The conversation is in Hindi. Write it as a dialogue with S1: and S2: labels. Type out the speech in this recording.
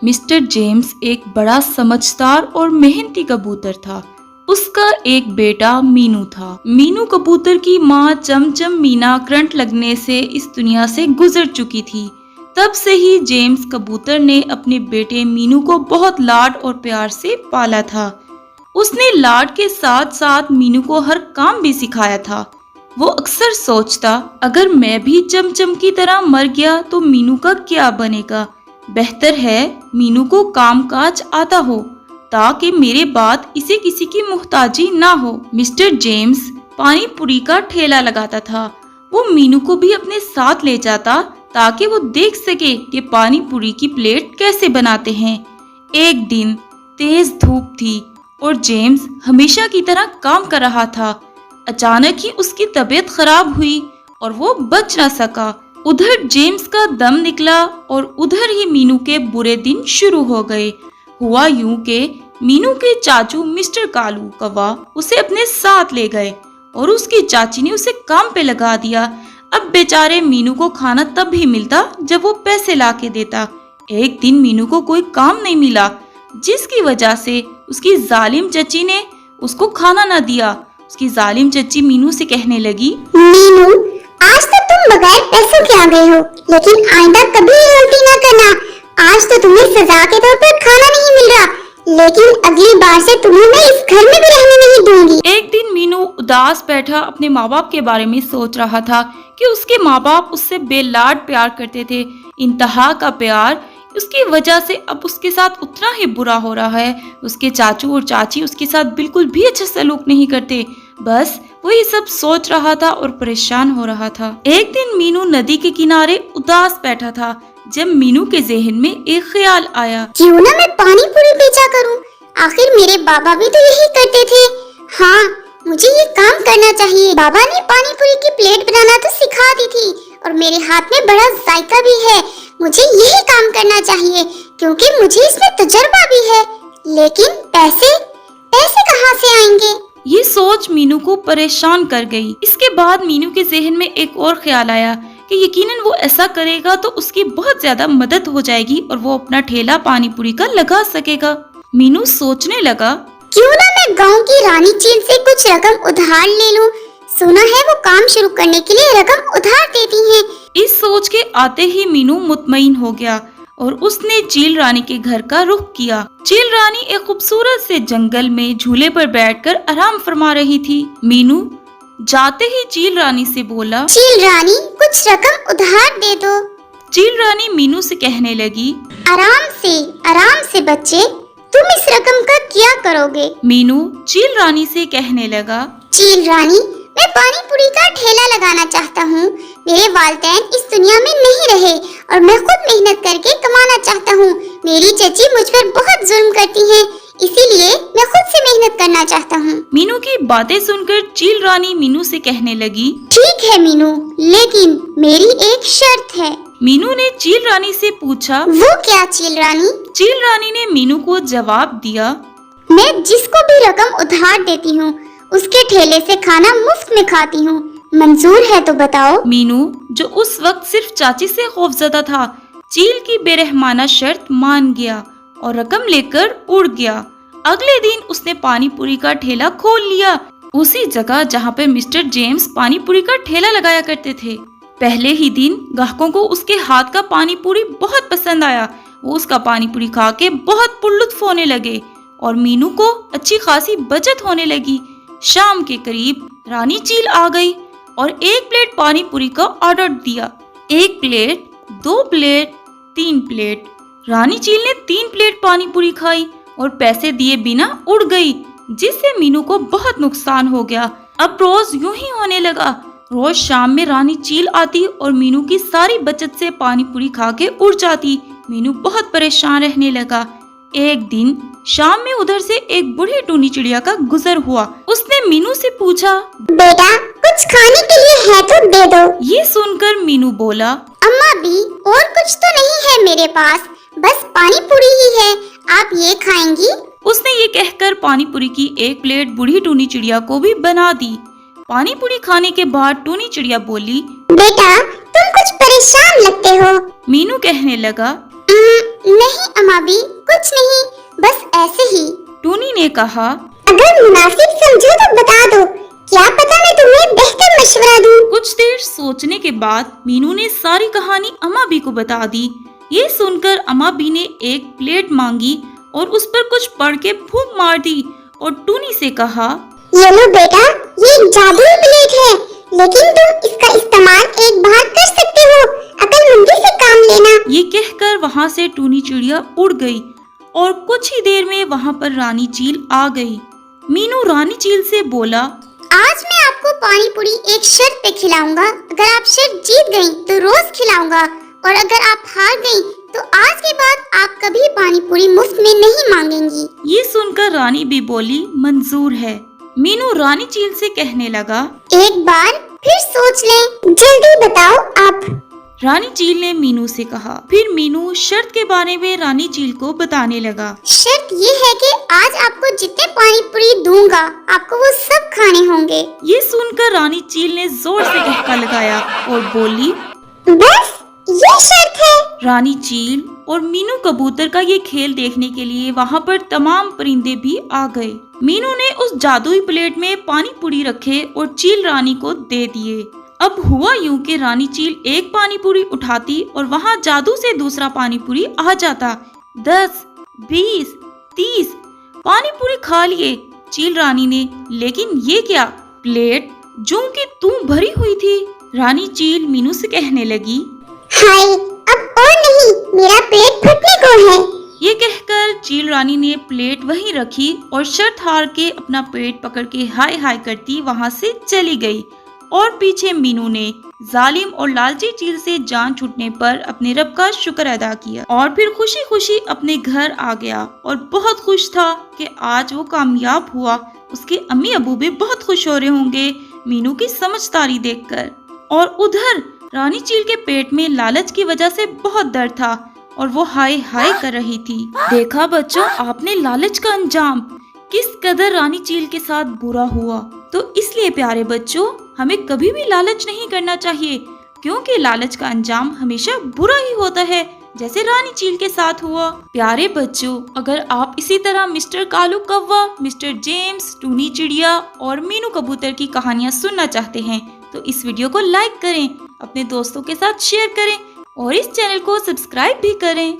S1: मिस्टर जेम्स एक बड़ा समझदार और मेहनती कबूतर था। उसका एक बेटा मीनू था। मीनू कबूतर की माँ चमचम मीना करंट लगने से इस दुनिया से गुजर चुकी थी। तब से ही जेम्स कबूतर ने अपने बेटे मीनू को बहुत लाड और प्यार से पाला था। उसने लाड के साथ साथ मीनू को हर काम भी सिखाया था। वो अक्सर सोचता, अगर मैं भी चमचम की तरह मर गया तो मीनू का क्या बनेगा। बेहतर है मीनू को कामकाज आता हो ताकि मेरे बाद इसे किसी की मुहताजी ना हो। मिस्टर जेम्स पानी पूरी का ठेला लगाता था। वो मीनू को भी अपने साथ ले जाता ताकि वो देख सके कि पानी पूरी की प्लेट कैसे बनाते हैं। एक दिन तेज धूप थी और जेम्स हमेशा की तरह काम कर रहा था। अचानक ही उसकी तबीयत खराब हुई और वो बच न सका। उधर जेम्स का दम निकला और उधर ही मीनू के बुरे दिन शुरू हो गए। हुआ यूं कि मीनू के चाचू मिस्टर कालू कौवा उसे अपने साथ ले गए और उसकी चाची ने उसे काम पे लगा दिया। अब बेचारे मीनू को खाना तब ही मिलता जब वो पैसे ला के देता। एक दिन मीनू को कोई काम नहीं मिला, जिसकी वजह से उसकी जालिम चची ने उसको खाना न दिया। उसकी जालिम चची मीनू से कहने लगी,
S2: मीनू, आज तो तुम बगैर पैसों के आ गए हो, लेकिन आइंदा कभी ये गलती ना करना। आज तो तुम्हें सजा के तौर पर खाना नहीं मिल रहा, लेकिन अगली बार से तुम्हें मैं इस घर में भी रहने नहीं दूंगी।
S1: एक दिन मीनू उदास बैठा अपने माँ बाप के बारे में सोच रहा था कि उसके माँ बाप उससे बेलाड प्यार करते थे। इंतहा का प्यार, उसकी वजह से अब उसके साथ उतना ही बुरा हो रहा है। उसके चाचू और चाची उसके साथ बिल्कुल भी अच्छा सलूक नहीं करते। बस वो ये सब सोच रहा था और परेशान हो रहा था। एक दिन मीनू नदी के किनारे उदास बैठा था जब मीनू के जहन में एक ख्याल आया,
S2: क्यों ना मैं पानी पूरी बेचा करूं? आखिर मेरे बाबा भी तो यही करते थे। हाँ, मुझे ये काम करना चाहिए। बाबा ने पानी पूरी की प्लेट बनाना तो सिखा दी थी और मेरे हाथ में बड़ा जायका भी है। मुझे यही काम करना चाहिए क्योंकि मुझे इसमें तजुर्बा भी है। लेकिन पैसे कहाँ से आएंगे?
S1: ये सोच मीनू को परेशान कर गई। इसके बाद मीनू के जहन में एक और ख्याल आया कि यकीनन वो ऐसा करेगा तो उसकी बहुत ज्यादा मदद हो जाएगी और वो अपना ठेला पानी पूरी का लगा सकेगा। मीनू सोचने लगा,
S2: क्यों ना मैं गांव की रानी चील से कुछ रकम उधार ले लूं। सुना है वो काम शुरू करने के लिए रकम उधार देती हैं।
S1: इस सोच के आते ही मीनू मुतमईन हो गया और उसने चील रानी के घर का रुख किया। चील रानी एक खूबसूरत से जंगल में झूले पर बैठकर आराम फरमा रही थी। मीनू जाते ही चील रानी से बोला,
S2: चील रानी, कुछ रकम उधार दे दो।
S1: चील रानी मीनू से कहने लगी,
S2: आराम से बच्चे, तुम इस रकम का क्या करोगे?
S1: मीनू चील रानी से कहने लगा,
S2: चील रानी, मैं पानी पूरी का ठेला लगाना चाहता हूँ। मेरे वालिदैन इस दुनिया में नहीं रहे और मैं खुद मेहनत करके कमाना चाहता हूँ। मेरी चची मुझ पर बहुत जुल्म करती हैं, इसीलिए मैं खुद से मेहनत करना चाहता हूँ।
S1: मीनू की बातें सुनकर चील रानी मीनू से कहने लगी,
S2: ठीक है मीनू, लेकिन मेरी एक शर्त है।
S1: मीनू ने चील रानी से पूछा,
S2: वो क्या चील रानी?
S1: चील रानी ने मीनू को जवाब दिया,
S2: मैं जिसको भी रकम उधार देती हूँ उसके ठेले से खाना मुफ्त में खाती हूँ। मंजूर है तो बताओ।
S1: मीनू, जो उस वक्त सिर्फ चाची से खौफजदा था, चील की बेरहमाना शर्त मान गया और रकम लेकर उड़ गया। अगले दिन उसने पानी पूरी का ठेला खोल लिया, उसी जगह जहाँ पे मिस्टर जेम्स पानी पूरी का ठेला लगाया करते थे। पहले ही दिन ग्राहकों को उसके हाथ का पानी पूरी बहुत पसंद आया। वो उसका पानी पूरी खा के बहुत पुरलुत्फ होने लगे और मीनू को अच्छी खासी बचत होने लगी। शाम के करीब रानी चील आ गई और एक प्लेट पानी पूरी का ऑर्डर दिया। 1 प्लेट, 2 प्लेट, 3 प्लेट। रानी चील ने 3 प्लेट पानी पूरी खाई और पैसे दिए बिना उड़ गई, जिससे मीनू को बहुत नुकसान हो गया। अब रोज यूं ही होने लगा। रोज शाम में रानी चील आती और मीनू की सारी बचत से पानी पूरी खा के उड़ जाती। मीनू बहुत परेशान रहने लगा। एक दिन शाम में उधर से एक बूढ़ी टूनी चिड़िया का गुजर हुआ। उसने मीनू से पूछा,
S2: बेटा, कुछ खाने के लिए है तो दे दो।
S1: ये सुनकर मीनू बोला,
S2: अम्मा भी, और कुछ तो नहीं है मेरे पास, बस पानी पूरी ही है। आप ये खाएंगी?
S1: उसने ये कहकर पानी पूरी की 1 प्लेट बूढ़ी टूनी चिड़िया को भी बना दी। पानी पूरी खाने के बाद टूनी चिड़िया बोली,
S2: बेटा, तुम कुछ परेशान लगते हो।
S1: मीनू कहने लगा,
S2: नहीं अम्मा भी कुछ नहीं, बस ऐसे ही।
S1: टूनी ने कहा,
S2: अगर मुनासिब समझो तो बता दो, क्या पता मैं तुम्हें बेहतर मशवरा दूं।
S1: कुछ देर सोचने के बाद मीनू ने सारी कहानी अम्मा बी को बता दी। ये सुनकर अम्मा बी ने एक प्लेट मांगी और उस पर कुछ पढ़ के फूंक मार दी और टूनी से कहा,
S2: ये लो बेटा, ये एक जादुई प्लेट है, लेकिन तुम इसका इस्तेमाल एक बार कर सकते हो, अक्लमंदी से काम लेना।
S1: ये कहकर वहाँ से टूनी चिड़िया उड़ गई और कुछ ही देर में वहाँ पर रानी चील आ गई। मीनू रानी चील से बोला,
S2: आज मैं आपको पानी पूरी एक शर्त पे खिलाऊंगा। अगर आप शर्त जीत गयी तो रोज खिलाऊंगा, और अगर आप हार गयी तो आज के बाद आप कभी पानी पूरी मुफ्त में नहीं मांगेंगी।
S1: ये सुनकर रानी भी बोली, मंजूर है। मीनू रानी चील से कहने लगा,
S2: एक बार फिर सोच लें, जल्दी बताओ आप।
S1: रानी चील ने मीनू से कहा। फिर मीनू शर्त के बारे में रानी चील को बताने लगा।
S2: शर्त ये है कि आज आपको जितने पानी पूरी दूंगा, आपको वो सब खाने होंगे।
S1: ये सुनकर रानी चील ने जोर से ठहाका लगाया और बोली,
S2: बस ये शर्त है।
S1: रानी चील और मीनू कबूतर का ये खेल देखने के लिए वहाँ पर तमाम परिंदे भी आ गए। मीनू ने उस जादुई प्लेट में पानी पूरी रखे और चील रानी को दे दिए। अब हुआ यूं कि रानी चील एक पानी पूरी उठाती और वहाँ जादू से दूसरा पानी पूरी आ जाता। 10, 20, 30 पानी पूरी खा लिए चील रानी ने। लेकिन ये क्या, प्लेट जो कि तू भरी हुई थी। रानी चील मीनू से कहने लगी,
S2: हाय, अब और नहीं, मेरा पेट फटने को है।
S1: ये कहकर चील रानी ने प्लेट वहीं रखी और शर्त हार के अपना पेट पकड़ के हाय हाय करती वहाँ से चली गई। और पीछे मीनू ने जालिम और लालची चील से जान छूटने पर अपने रब का शुक्र अदा किया और फिर खुशी खुशी अपने घर आ गया और बहुत खुश था कि आज वो कामयाब हुआ। उसके अम्मी अबू भी बहुत खुश हो रहे होंगे मीनू की समझदारी देखकर। और उधर रानी चील के पेट में लालच की वजह से बहुत दर्द था और वो हाय हाय कर रही थी। देखा बच्चों, आपने लालच का अंजाम किस कदर रानी चील के साथ बुरा हुआ। तो इसलिए प्यारे बच्चों, हमें कभी भी लालच नहीं करना चाहिए, क्योंकि लालच का अंजाम हमेशा बुरा ही होता है, जैसे रानी चील के साथ हुआ। प्यारे बच्चों, अगर आप इसी तरह मिस्टर कालू कौवा, मिस्टर जेम्स, टूनी चिड़िया और मीनू कबूतर की कहानियाँ सुनना चाहते हैं तो इस वीडियो को लाइक करें, अपने दोस्तों के साथ शेयर करें और इस चैनल को सब्सक्राइब भी करें।